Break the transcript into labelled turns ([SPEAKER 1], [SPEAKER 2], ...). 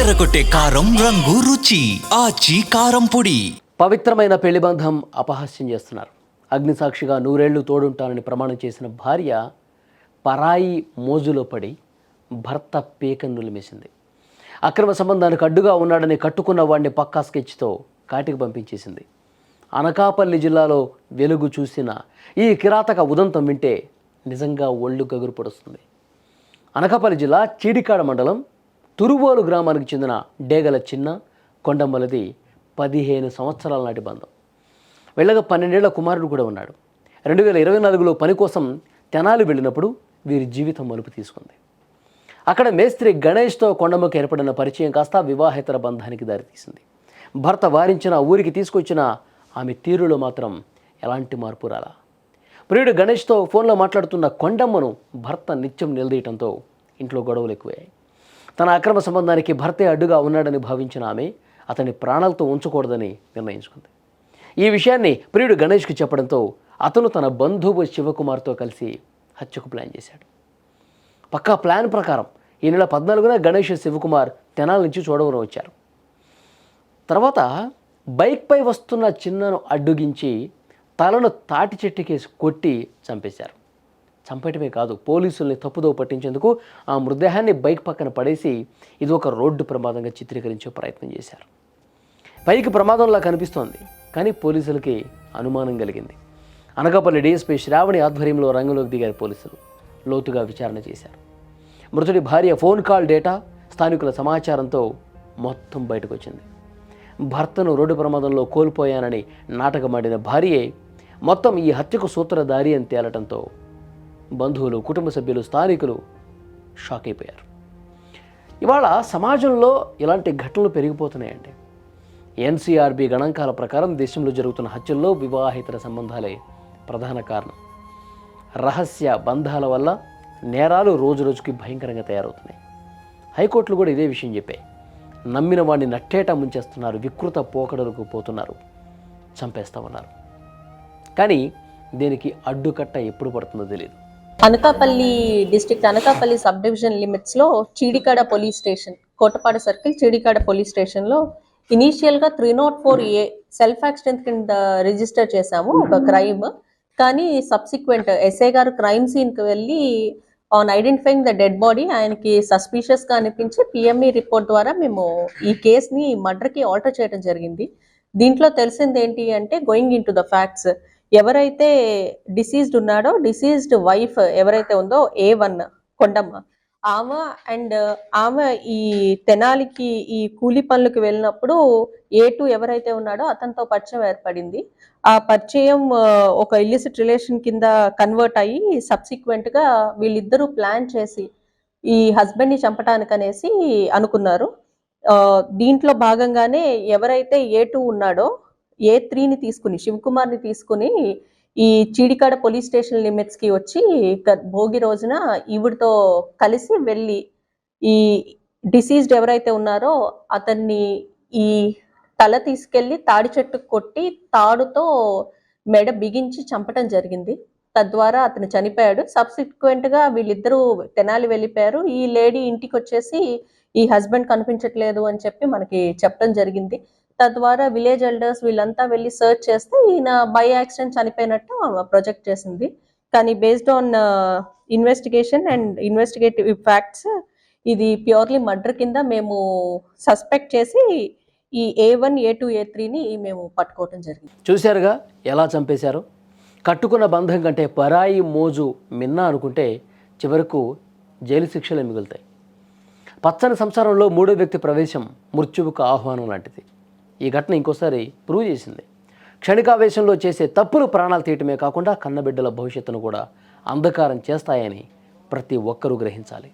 [SPEAKER 1] అదరగొట్టే కారం రంగు రుచి ఆచి కారం పొడి.
[SPEAKER 2] పవిత్రమైన పెళ్లి బంధం అపహాస్యం చేస్తున్నారు. అగ్నిసాక్షిగా 100 ఏళ్లు తోడుంటానని ప్రమాణం చేసిన భార్య పరాయి మోజులో పడి భర్త పేకను నులిమేసింది. అక్రమ సంబంధానికి అడ్డుగా ఉన్నాడని కట్టుకున్న వాడిని పక్కా స్కెచ్తో కాటికి పంపించేసింది. అనకాపల్లి జిల్లాలో వెలుగు చూసిన ఈ కిరాతక ఉదంతం వింటే నిజంగా ఒళ్ళు గగురు పొడుస్తుంది. అనకాపల్లి జిల్లా చీడికాడ మండలం తురువోలు గ్రామానికి చెందిన డేగల చిన్న కొండమ్మలది 15 సంవత్సరాల నాటి బంధం. వెళ్ళగా 12 ఏళ్ల కుమారుడు కూడా ఉన్నాడు. 2024లో పని కోసం తెనాలి వెళ్ళినప్పుడు వీరి జీవితం మలుపు తీసుకుంది. అక్కడ మేస్త్రి గణేష్తో కొండమ్మకు ఏర్పడిన పరిచయం కాస్త వివాహేతర బంధానికి దారితీసింది. భర్త వారించిన ఊరికి తీసుకొచ్చిన ఆమె తీరులో మాత్రం ఎలాంటి మార్పు రాలా. ప్రియుడు గణేష్తో ఫోన్లో మాట్లాడుతున్న కొండమ్మను భర్త నిత్యం నిలదీయటంతో ఇంట్లో గొడవలు ఎక్కువయ్యాయి. తన అక్రమ సంబంధానికి భర్తే అడ్డుగా ఉన్నాడని భావించిన ఆమె అతని ప్రాణాలతో ఉంచకూడదని నిర్ణయించుకుంది. ఈ విషయాన్ని ప్రియుడు గణేష్కి చెప్పడంతో అతను తన బంధువు శివకుమార్తో కలిసి హత్యకు ప్లాన్ చేశాడు. పక్కా ప్లాన్ ప్రకారం ఈ నెల 14న గణేష్ శివకుమార్ తెనాల నుంచి చోడవరం వచ్చారు. తర్వాత బైక్పై వస్తున్న చిన్నను అడ్డుగించి తలను తాటి చెట్టుకేసి కొట్టి చంపేశారు. చంపేయటమే కాదు, పోలీసుల్ని తప్పుదో పట్టించేందుకు ఆ మృతదేహాన్ని బైక్ పక్కన పడేసి ఇది ఒక రోడ్డు ప్రమాదంగా చిత్రీకరించే ప్రయత్నం చేశారు. పైకి ప్రమాదంలా కనిపిస్తోంది, కానీ పోలీసులకి అనుమానం కలిగింది. అనకాపల్లి డీఎస్పీ శ్రావణి ఆధ్వర్యంలో రంగంలోకి దిగారు పోలీసులు. లోతుగా విచారణ చేశారు. మృతుడి భార్య ఫోన్ కాల్ డేటా, స్థానికుల సమాచారంతో మొత్తం బయటకు వచ్చింది. భర్తను రోడ్డు ప్రమాదంలో కోల్పోయానని నాటకమాడిన భార్యే మొత్తం ఈ హత్యకు సూత్రధారి అని తేలటంతో బంధువులు, కుటుంబ సభ్యులు, స్థానికులు షాక్ అయిపోయారు. ఇవాళ సమాజంలో ఇలాంటి ఘటనలు పెరిగిపోతున్నాయండి. ఎన్సీఆర్బీ గణాంకాల ప్రకారం దేశంలో జరుగుతున్న హత్యల్లో వివాహేతర సంబంధాలే ప్రధాన కారణం. రహస్య బంధాల వల్ల నేరాలు రోజురోజుకి భయంకరంగా తయారవుతున్నాయి. హైకోర్టులు కూడా ఇదే విషయం చెప్పాయి. నమ్మిన వాడిని నట్టేటా ముంచేస్తున్నారు, వికృత పోకడలకు పోతున్నారు, చంపేస్తామన్నారు. కానీ దీనికి అడ్డుకట్ట ఎప్పుడు పడుతుందో తెలియదు.
[SPEAKER 3] Anakapalli district Anakapalli sub division లిమిట్స్లో Chidikada police station, Kotapadu circle Chidikada police స్టేషన్లో ఇనీషియల్గా 304A సెల్ఫ్ యాక్సిడెంట్ కింద రిజిస్టర్ చేశాము ఒక క్రైమ్. కానీ సబ్సిక్వెంట్ ఎస్ఐ గారు క్రైమ్ సీన్కి వెళ్ళి on identifying the dead body ఆయనకి సస్పీషియస్గా అనిపించి పిఎంఈ రిపోర్ట్ ద్వారా మేము ఈ కేసుని మర్డర్కి ఆల్టర్ చేయడం జరిగింది. దీంట్లో తెలిసింది ఏంటి అంటే, going in to the facts, ఎవరైతే డిసీజ్డ్ ఉన్నాడో డిసీజ్డ్ వైఫ్ ఎవరైతే ఉందో A1 కొండమ్మ, ఆమె ఈ తెనాలికి ఈ కూలి పనులకు వెళ్ళినప్పుడు A2 ఎవరైతే ఉన్నాడో అతనితో పరిచయం ఏర్పడింది. ఆ పరిచయం ఒక ఇల్లిసిట్ రిలేషన్ కింద కన్వర్ట్ అయ్యి సబ్సిక్వెంట్ గా వీళ్ళిద్దరూ ప్లాన్ చేసి ఈ హస్బెండ్ ని చంపటానికి అనేసి అనుకున్నారు. దీంట్లో భాగంగానే ఎవరైతే A2 ఉన్నాడో A3ని తీసుకుని, శివకుమార్ని తీసుకుని ఈ చీడికాడ పోలీస్ స్టేషన్ లిమిట్స్ కి వచ్చి భోగి రోజున ఈవిడితో కలిసి వెళ్ళి ఈ డిసీజ్డ్ ఎవరైతే ఉన్నారో అతన్ని ఈ తల తీసుకెళ్లి తాడి చెట్టుకు కొట్టి తాడుతో మెడ బిగించి చంపటం జరిగింది. తద్వారా అతను చనిపోయాడు. సబ్సిక్వెంట్ గా వీళ్ళిద్దరూ తెనాలి వెళ్ళిపోయారు. ఈ లేడీ ఇంటికి వచ్చేసి ఈ హస్బెండ్ కనిపించట్లేదు అని చెప్పి మనకి చెప్పడం జరిగింది. తద్వారా విలేజ్ ఎల్డర్స్ వీళ్ళంతా వెళ్ళి సర్చ్ చేస్తే ఈయన బై యాక్సిడెంట్ చనిపోయినట్టు ప్రొజెక్ట్ చేసింది. కానీ based on investigation and investigative facts ఇది ప్యూర్లీ మర్డర్ కింద మేము సస్పెక్ట్ చేసి ఈ A1, A2, A3ని మేము పట్టుకోవడం జరిగింది.
[SPEAKER 2] చూశారుగా ఎలా చంపేశారు. కట్టుకున్న బంధం కంటే పరాయి మోజు మిన్నా అనుకుంటే చివరకు జైలు శిక్షలే మిగులుతాయి. పచ్చని సంసారంలో మూడో వ్యక్తి ప్రవేశం మృత్యువుకు ఆహ్వానం లాంటిది. ఈ ఘటన ఇంకోసారి ప్రూవ్ చేసింది. క్షణికావేశంలో చేసే తప్పులు ప్రాణాలు తీయటమే కాకుండా కన్నబిడ్డల భవిష్యత్తును కూడా అంధకారం చేస్తాయని ప్రతి ఒక్కరూ గ్రహించాలి.